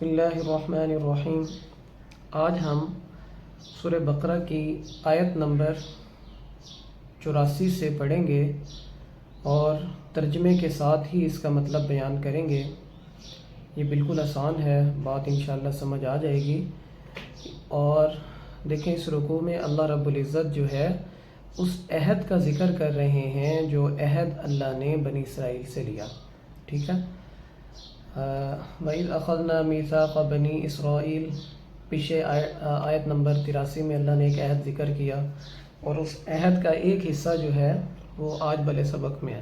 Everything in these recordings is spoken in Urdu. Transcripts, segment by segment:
بسم اللہ الرحمن الرحیم۔ آج ہم سورہ بقرہ کی آیت نمبر 84 سے پڑھیں گے اور ترجمے کے ساتھ ہی اس کا مطلب بیان کریں گے۔ یہ بالکل آسان ہے، بات انشاءاللہ سمجھ آ جائے گی۔ اور دیکھیں اس رکوع میں اللہ رب العزت جو ہے اس عہد کا ذکر کر رہے ہیں جو عہد اللہ نے بنی اسرائیل سے لیا، ٹھیک ہے۔ وَإِذْ أَخَذْنَا مِيثَاقَ بَنِي إِسْرَائِيلَ، پیچھے آیت نمبر 83 میں اللہ نے ایک عہد ذکر کیا اور اس عہد کا ایک حصہ جو ہے وہ آج والے سبق میں ہے۔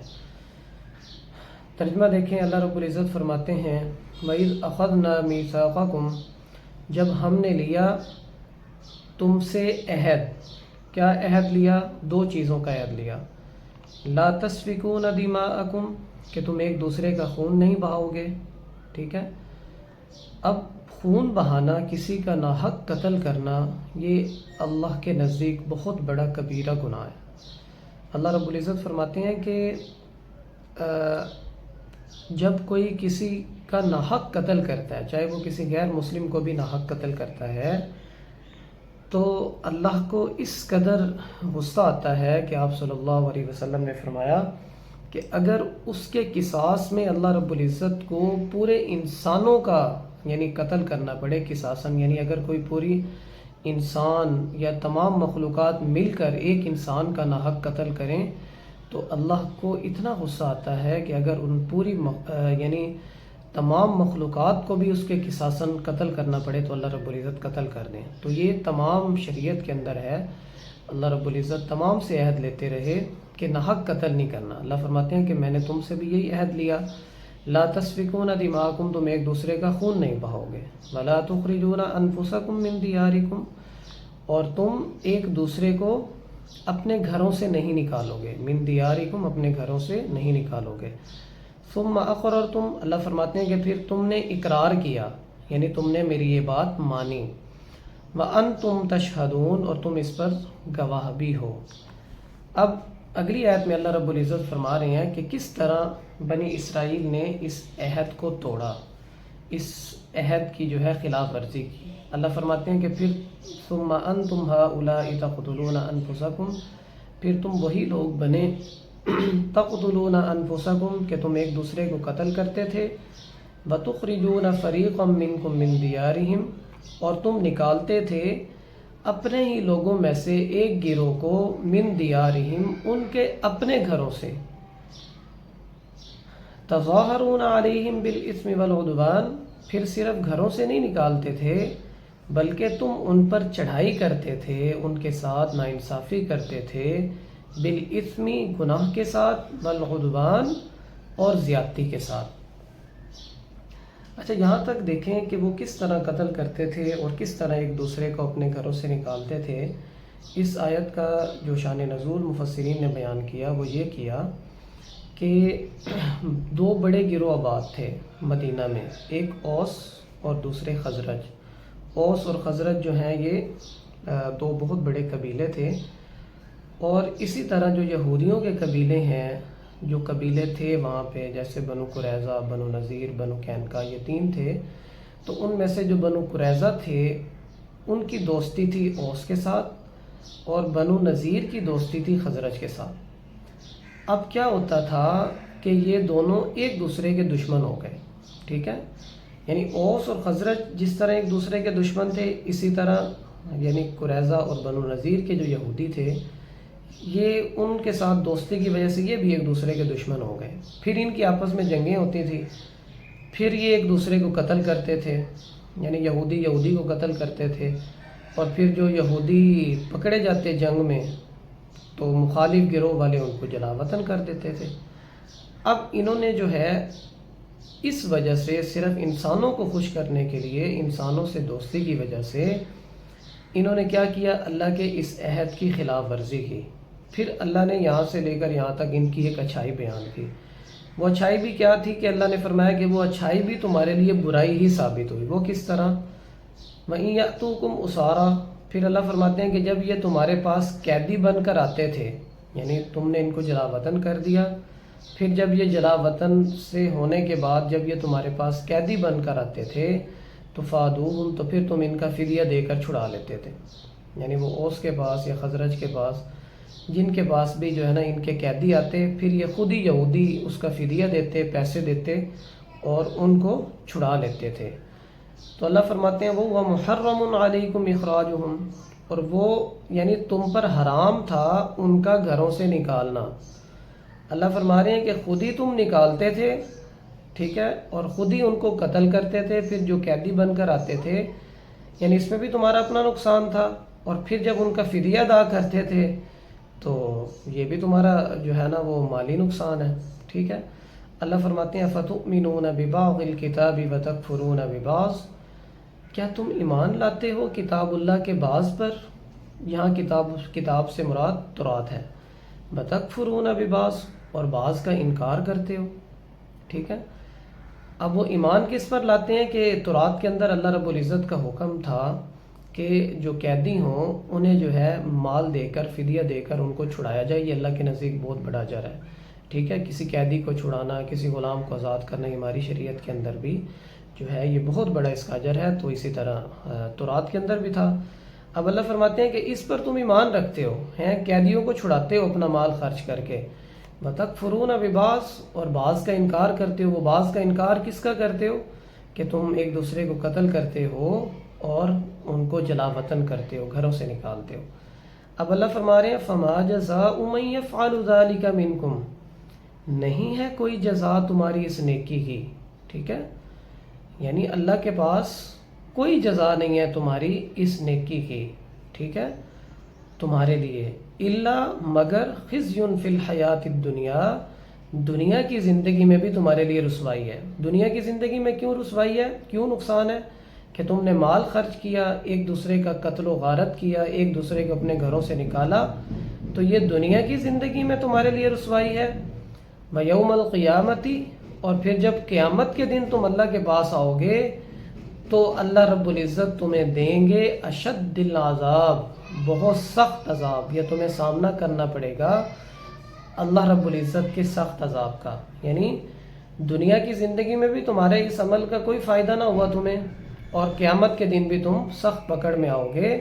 ترجمہ دیکھیں، اللہ رب العزت فرماتے ہیں وَإِذْ أَخَذْنَا مِيثَاقَكُمْ، جب ہم نے لیا تم سے عہد۔ کیا عہد لیا؟ دو چیزوں کا عہد لیا۔ لَا تَسْفِكُونَ دِمَاءَكُمْ، کہ تم ایک دوسرے کا خون نہیں بہاؤ گے، ٹھیک ہے۔ اب خون بہانا، کسی کا ناحق قتل کرنا، یہ اللہ کے نزدیک بہت بڑا کبیرہ گناہ ہے۔ اللہ رب العزت فرماتے ہیں کہ جب کوئی کسی کا ناحق قتل کرتا ہے، چاہے وہ کسی غیر مسلم کو بھی ناحق قتل کرتا ہے، تو اللہ کو اس قدر غصہ آتا ہے کہ آپ صلی اللہ علیہ وسلم نے فرمایا کہ اگر اس کے قصاص میں اللہ رب العزت کو پورے انسانوں کا یعنی قتل کرنا پڑے قصاصاً، یعنی اگر کوئی پوری انسان یا تمام مخلوقات مل کر ایک انسان کا ناحق قتل کریں تو اللہ کو اتنا غصہ آتا ہے کہ اگر ان پوری یعنی تمام مخلوقات کو بھی اس کے قصاصاً قتل کرنا پڑے تو اللہ رب العزت قتل کر دیں۔ تو یہ تمام شریعت کے اندر ہے۔ اللہ رب العزت تمام سے عہد لیتے رہے کہ ناحق قتل نہیں کرنا۔ اللہ فرماتے ہیں کہ میں نے تم سے بھی یہی عہد لیا، لا تسفکون دماءکم، تم ایک دوسرے کا خون نہیں بہاؤ گے، ولا تخرجون انفسکم من دیارکم، اور تم ایک دوسرے کو اپنے گھروں سے نہیں نکالو گے، من دیارکم، اپنے گھروں سے نہیں نکالو گے۔ ثم اقررتم، اللہ فرماتے ہیں کہ پھر تم نے اقرار کیا، یعنی تم نے میری یہ بات مانی، وانتم تشہدون، اور تم اس پر گواہ بھی ہو۔ اب اگلی آیت میں اللہ رب العزت فرما رہے ہیں کہ کس طرح بنی اسرائیل نے اس عہد کو توڑا، اس عہد کی جو ہے خلاف ورزی کی۔ اللہ فرماتے ہیں کہ پھر ثم انتم ہؤلاء تقتلون انفسکم، پھر تم وہی لوگ بنے تقتلون انفسکم کہ تم ایک دوسرے کو قتل کرتے تھے، وتخرجون فریقا منکم من دیارہم، اور تم نکالتے تھے اپنے ہی لوگوں میں سے ایک گروہ کو، من دیارہم، ان کے اپنے گھروں سے، تظاہرون علیہم بالاثم والعدوان، پھر صرف گھروں سے نہیں نکالتے تھے بلکہ تم ان پر چڑھائی کرتے تھے، ان کے ساتھ ناانصافی کرتے تھے، بالاثم، گناہ کے ساتھ، والعدوان، اور زیادتی کے ساتھ۔ اچھا، یہاں تک دیکھیں کہ وہ کس طرح قتل کرتے تھے اور کس طرح ایک دوسرے کو اپنے گھروں سے نکالتے تھے۔ اس آیت کا جو شان نزول مفسرین نے بیان کیا وہ یہ کیا کہ دو بڑے گروہ آباد تھے مدینہ میں، ایک اوس اور دوسرے خزرج۔ اوس اور خزرج جو ہیں یہ دو بہت بڑے قبیلے تھے، اور اسی طرح جو یہودیوں کے قبیلے ہیں، جو قبیلے تھے وہاں پہ، جیسے بنو قریظہ، بنو نذیر، بنو قینقاع، یہ تین تھے۔ تو ان میں سے جو بنو قریظہ تھے ان کی دوستی تھی اوس کے ساتھ، اور بنو نذیر کی دوستی تھی خزرج کے ساتھ۔ اب کیا ہوتا تھا کہ یہ دونوں ایک دوسرے کے دشمن ہو گئے، ٹھیک ہے۔ یعنی اوس اور خزرج جس طرح ایک دوسرے کے دشمن تھے، اسی طرح یعنی قریظہ اور بنو نذیر کے جو یہودی تھے، یہ ان کے ساتھ دوستی کی وجہ سے یہ بھی ایک دوسرے کے دشمن ہو گئے۔ پھر ان کی آپس میں جنگیں ہوتی تھی، پھر یہ ایک دوسرے کو قتل کرتے تھے، یعنی یہودی کو قتل کرتے تھے، اور پھر جو یہودی پکڑے جاتے جنگ میں تو مخالف گروہ والے ان کو جلا وطن کر دیتے تھے۔ اب انہوں نے جو ہے اس وجہ سے صرف انسانوں کو خوش کرنے کے لیے، انسانوں سے دوستی کی وجہ سے انہوں نے کیا کیا؟ اللہ کے اس عہد کی خلاف ورزی کی۔ پھر اللہ نے یہاں سے لے کر یہاں تک ان کی ایک اچھائی بیان کی۔ وہ اچھائی بھی کیا تھی کہ اللہ نے فرمایا کہ وہ اچھائی بھی تمہارے لیے برائی ہی ثابت ہوئی۔ وہ کس طرح؟ وَإِن يَأْتُوكُمْ أُسَارَىٰ، پھر اللہ فرماتے ہیں کہ جب یہ تمہارے پاس قیدی بن کر آتے تھے، یعنی تم نے ان کو جلا وطن کر دیا، پھر جب یہ جلا وطن سے ہونے کے بعد جب یہ تمہارے پاس قیدی بن کر آتے تھے تفادوہم تو پھر تم ان کا فدیہ دے کر چھڑا لیتے تھے، یعنی وہ اوس کے پاس یا خزرج کے پاس جن کے پاس بھی جو ہے نا ان کے قیدی آتے، پھر یہ خود ہی یہودی اس کا فدیہ دیتے، پیسے دیتے اور ان کو چھڑا لیتے تھے۔ تو اللہ فرماتے ہیں وہ محرم علیکم اخراجہم، اور وہ یعنی تم پر حرام تھا ان کا گھروں سے نکالنا۔ اللہ فرما رہے ہیں کہ خود ہی تم نکالتے تھے، ٹھیک ہے، اور خود ہی ان کو قتل کرتے تھے، پھر جو قیدی بن کر آتے تھے، یعنی اس میں بھی تمہارا اپنا نقصان تھا، اور پھر جب ان کا فدیہ ادا کرتے تھے تو یہ بھی تمہارا جو ہے نا وہ مالی نقصان ہے، ٹھیک ہے۔ اللہ فرماتے ہیں فتؤمنون ببعض الکتاب وتکفرون ببعض، کیا تم ایمان لاتے ہو کتاب اللہ کے بعض پر؟ یہاں کتاب سے مراد تورات ہے، وتکفرون ببعض، اور بعض کا انکار کرتے ہو، ٹھیک ہے۔ اب وہ ایمان کس پر لاتے ہیں کہ تورات کے اندر اللہ رب العزت کا حکم تھا کہ جو قیدی ہوں انہیں جو ہے مال دے کر، فدیہ دے کر ان کو چھڑایا جائے، یہ اللہ کے نزدیک بہت بڑا اجر ہے، ٹھیک ہے۔ کسی قیدی کو چھڑانا، کسی غلام کو آزاد کرنا ہماری شریعت کے اندر بھی جو ہے یہ بہت بڑا اس کا اجر ہے، تو اسی طرح تورات کے اندر بھی تھا۔ اب اللہ فرماتے ہیں کہ اس پر تم ایمان رکھتے ہو، ہیں قیدیوں کو چھڑاتے ہو اپنا مال خرچ کر کے، وَتَكْفُرُونَ بِبَعْضٍ، اور بعض کا انکار کرتے ہو۔ وہ بعض کا انکار کس کا کرتے ہو؟ کہ تم ایک دوسرے کو قتل کرتے ہو اور ان کو جلا وطن کرتے ہو، گھروں سے نکالتے ہو۔ اب اللہ فرما رہے ہیں فَمَا جَزَاءُ مَن يَفْعَلُ ذَلِكَ مِنكُمْ، نہیں ہے کوئی جزا تمہاری اس نیکی کی، ٹھیک ہے، یعنی اللہ کے پاس کوئی جزا نہیں ہے تمہاری اس نیکی کی، ٹھیک ہے، تمہارے لیے، الا مگر خزی فی الحیات الدنیا، دنیا کی زندگی میں بھی تمہارے لیے رسوائی ہے۔ دنیا کی زندگی میں کیوں رسوائی ہے، کیوں نقصان ہے؟ کہ تم نے مال خرچ کیا، ایک دوسرے کا قتل و غارت کیا، ایک دوسرے کو اپنے گھروں سے نکالا، تو یہ دنیا کی زندگی میں تمہارے لیے رسوائی ہے۔ وَيَوْمَ الْقِيَامَةِ، اور پھر جب قیامت کے دن تم اللہ کے پاس آؤ گے تو اللہ رب العزت تمہیں دیں گے اشد العذاب، بہت سخت عذاب، یہ تمہیں سامنا کرنا پڑے گا اللہ رب العزت کے سخت عذاب کا۔ یعنی دنیا کی زندگی میں بھی تمہارے اس عمل کا کوئی فائدہ نہ ہوا تمہیں، اور قیامت کے دن بھی تم سخت پکڑ میں آؤ گے۔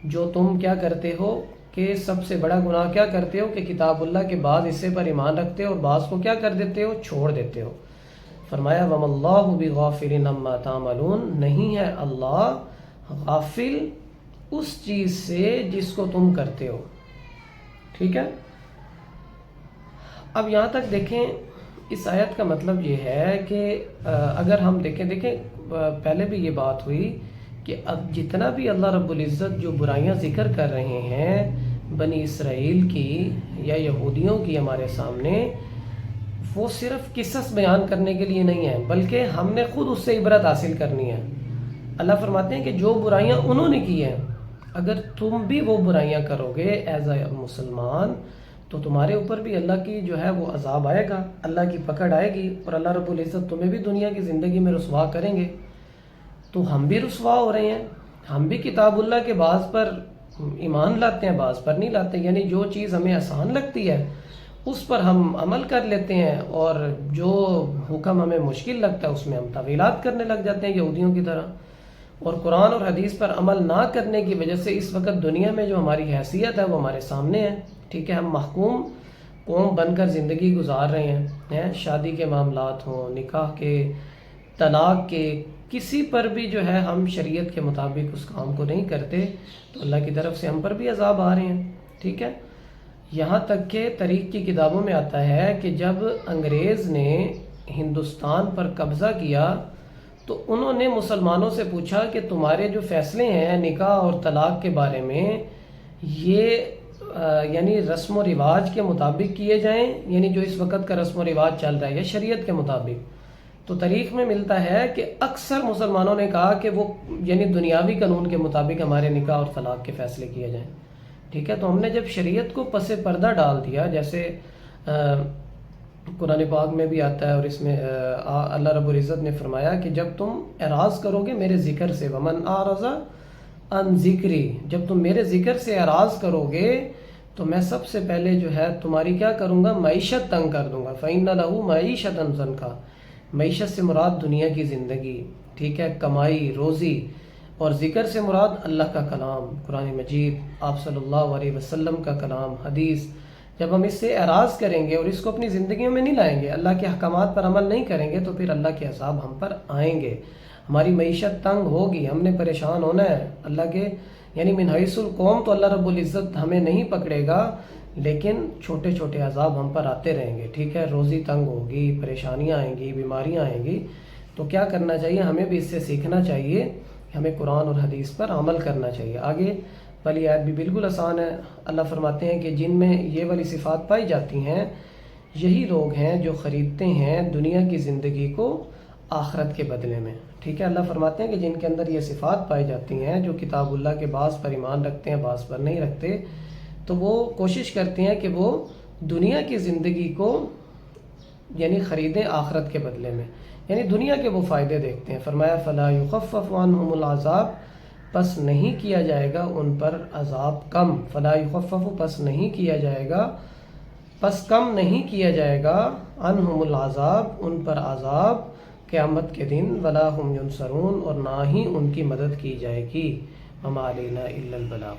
جو تم کیا کرتے ہو کہ سب سے بڑا گناہ کیا کرتے ہو کہ کتاب اللہ کے بعض حصے پر ایمان رکھتے ہو اور بعض کو کیا کر دیتے ہو، چھوڑ دیتے ہو۔ فرمایا وَمَا اللَّهُ بِغَافِلٍ عَمَّا تَعْمَلُونَ، نہیں ہے اللہ غافل اس چیز سے جس کو تم کرتے ہو، ٹھیک ہے۔ اب یہاں تک دیکھیں، اس آیت کا مطلب یہ ہے کہ اگر ہم دیکھیں پہلے بھی یہ بات ہوئی کہ اب جتنا بھی اللہ رب العزت جو برائیاں ذکر کر رہے ہیں بنی اسرائیل کی یا یہودیوں کی ہمارے سامنے، وہ صرف قصص بیان کرنے کے لیے نہیں ہے، بلکہ ہم نے خود اس سے عبرت حاصل کرنی ہے۔ اللہ فرماتے ہیں کہ جو برائیاں انہوں نے کی ہیں، اگر تم بھی وہ برائیاں کرو گے ایز اے مسلمان تو تمہارے اوپر بھی اللہ کی جو ہے وہ عذاب آئے گا، اللہ کی پکڑ آئے گی، اور اللہ رب العزت تمہیں بھی دنیا کی زندگی میں رسوا کریں گے۔ تو ہم بھی رسوا ہو رہے ہیں، ہم بھی کتاب اللہ کے بعض پر ایمان لاتے ہیں، بعض پر نہیں لاتے، یعنی جو چیز ہمیں آسان لگتی ہے اس پر ہم عمل کر لیتے ہیں، اور جو حکم ہمیں مشکل لگتا ہے اس میں ہم تعویلات کرنے لگ جاتے ہیں یہودیوں کی طرح۔ اور قرآن اور حدیث پر عمل نہ کرنے کی وجہ سے اس وقت دنیا میں جو ہماری حیثیت ہے وہ ہمارے سامنے ہے، ٹھیک ہے، ہم محکوم قوم بن کر زندگی گزار رہے ہیں، شادی کے معاملات ہوں، نکاح کے، طلاق کے، کسی پر بھی جو ہے ہم شریعت کے مطابق اس کام کو نہیں کرتے تو اللہ کی طرف سے ہم پر بھی عذاب آ رہے ہیں، ٹھیک ہے۔ یہاں تک کہ تاریخ کی کتابوں میں آتا ہے کہ جب انگریز نے ہندوستان پر قبضہ کیا تو انہوں نے مسلمانوں سے پوچھا کہ تمہارے جو فیصلے ہیں نکاح اور طلاق کے بارے میں یہ یعنی رسم و رواج کے مطابق کیے جائیں، یعنی جو اس وقت کا رسم و رواج چل رہا ہے یا شریعت کے مطابق۔ تو تاریخ میں ملتا ہے کہ اکثر مسلمانوں نے کہا کہ وہ یعنی دنیاوی قانون کے مطابق ہمارے نکاح اور طلاق کے فیصلے کیے جائیں، ٹھیک ہے۔ تو ہم نے جب شریعت کو پس پردہ ڈال دیا، جیسے قرآن پاک میں بھی آتا ہے اور اس میں اللہ رب العزت نے فرمایا کہ جب تم اعراض کرو گے میرے ذکر سے، ومن اعرض عن ذکری، جب تم میرے ذکر سے اعراض کرو گے تو میں سب سے پہلے جو ہے تمہاری کیا کروں گا، معیشت تنگ کر دوں گا، فإن لہ معیشۃ ضنکا، معیشت سے مراد دنیا کی زندگی، ٹھیک ہے، کمائی روزی، اور ذکر سے مراد اللہ کا کلام، قرآن مجید، آپ صلی اللہ علیہ وسلم کا کلام، حدیث۔ جب ہم اس سے اعراض کریں گے اور اس کو اپنی زندگیوں میں نہیں لائیں گے، اللہ کے احکامات پر عمل نہیں کریں گے، تو پھر اللہ کے عذاب ہم پر آئیں گے، ہماری معیشت تنگ ہوگی، ہم نے پریشان ہونا ہے۔ اللہ کے یعنی من حیث القوم تو اللہ رب العزت ہمیں نہیں پکڑے گا، لیکن چھوٹے چھوٹے عذاب ہم پر آتے رہیں گے، ٹھیک ہے، روزی تنگ ہوگی، پریشانیاں آئیں گی، بیماریاں آئیں گی۔ تو کیا کرنا چاہیے؟ ہمیں بھی اس سے سیکھنا چاہیے، ہمیں قرآن اور حدیث پر عمل کرنا چاہیے۔ آگے والی آیت بھی بالکل آسان ہے، اللہ فرماتے ہیں کہ جن میں یہ والی صفات پائی جاتی ہیں یہی لوگ ہیں جو خریدتے ہیں دنیا کی زندگی کو آخرت کے بدلے میں، ٹھیک ہے۔ اللہ فرماتے ہیں کہ جن کے اندر یہ صفات پائی جاتی ہیں، جو کتاب اللہ کے بعض پر ایمان رکھتے ہیں بعض پر نہیں رکھتے، تو وہ کوشش کرتے ہیں کہ وہ دنیا کی زندگی کو یعنی خریدیں آخرت کے بدلے میں، یعنی دنیا کے وہ فائدے دیکھتے ہیں۔ فرمایا فلا یخفف عنہم العذاب، پس نہیں کیا جائے گا ان پر عذاب کم، فلا یخفف پس نہیں کیا جائے گا، پس کم نہیں کیا جائے گا، عنہم العذاب ان پر عذاب قیامت کے دن، ولا ہم ینصرون اور نہ ہی ان کی مدد کی جائے گی، وما علینا الا البلاغ۔